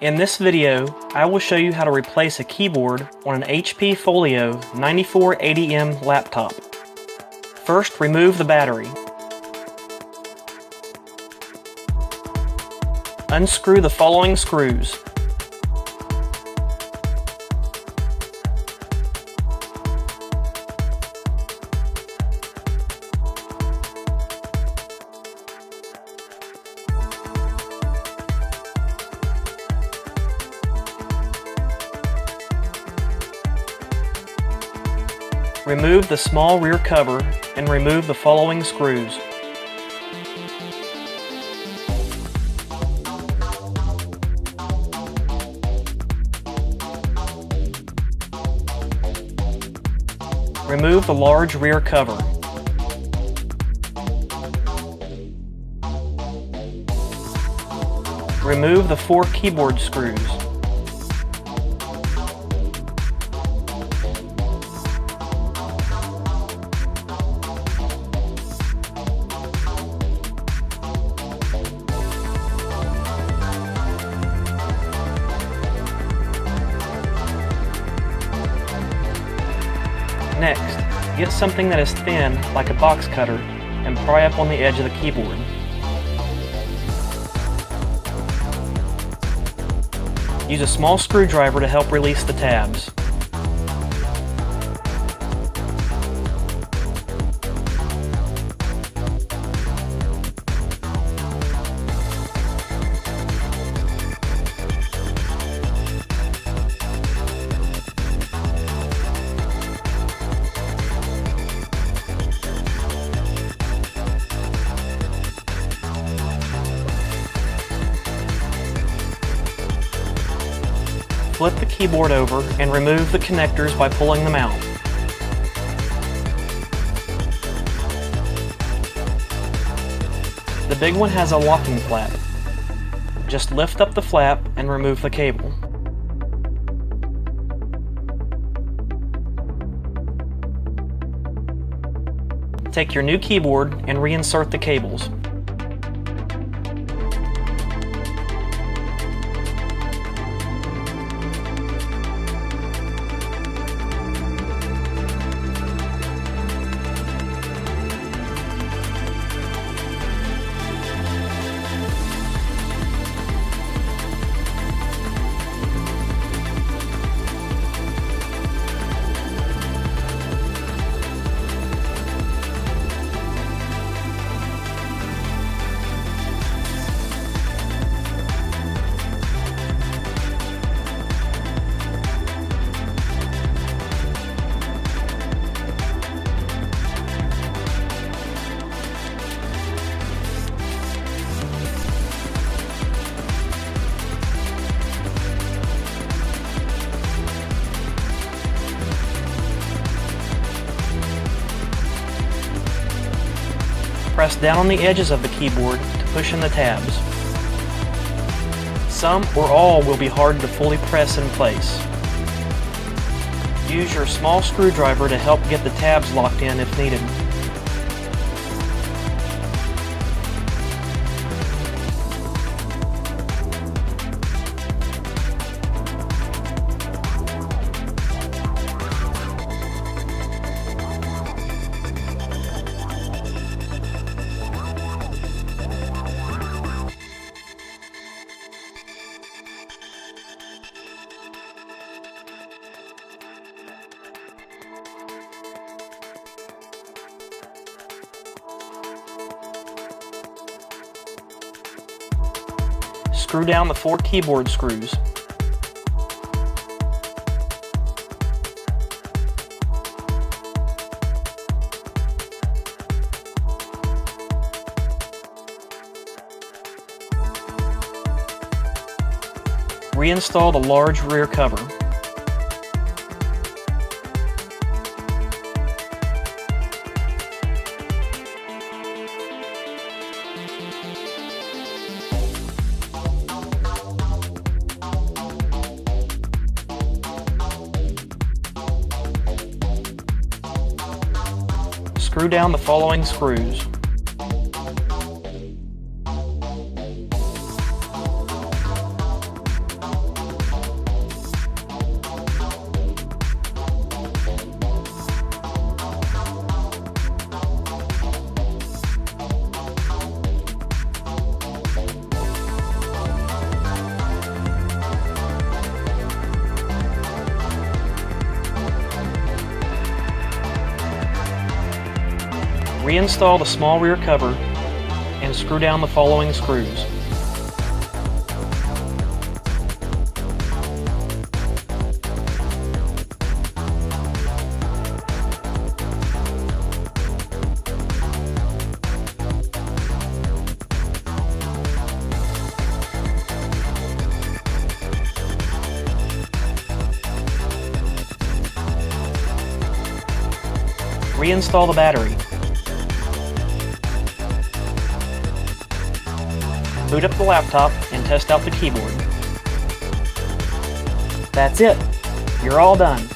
In this video, I will show you how to replace a keyboard on an HP Folio 9480M laptop. First, remove the battery. Unscrew the following screws. Remove the small rear cover and remove the following screws. Remove the large rear cover. Remove the 4 keyboard screws. Next, get something that is thin, like a box cutter, and pry up on the edge of the keyboard. Use a small screwdriver to help release the tabs. Flip the keyboard over and remove the connectors by pulling them out. The big one has a locking flap. Just lift up the flap and remove the cable. Take your new keyboard and reinsert the cables. Press down on the edges of the keyboard to push in the tabs. Some or all will be hard to fully press in place. Use your small screwdriver to help get the tabs locked in if needed. Screw down the 4 keyboard screws. Reinstall the large rear cover. Screw down the following screws. Reinstall the small rear cover and screw down the following screws. Reinstall the battery. Boot up the laptop and test out the keyboard. That's it. You're all done.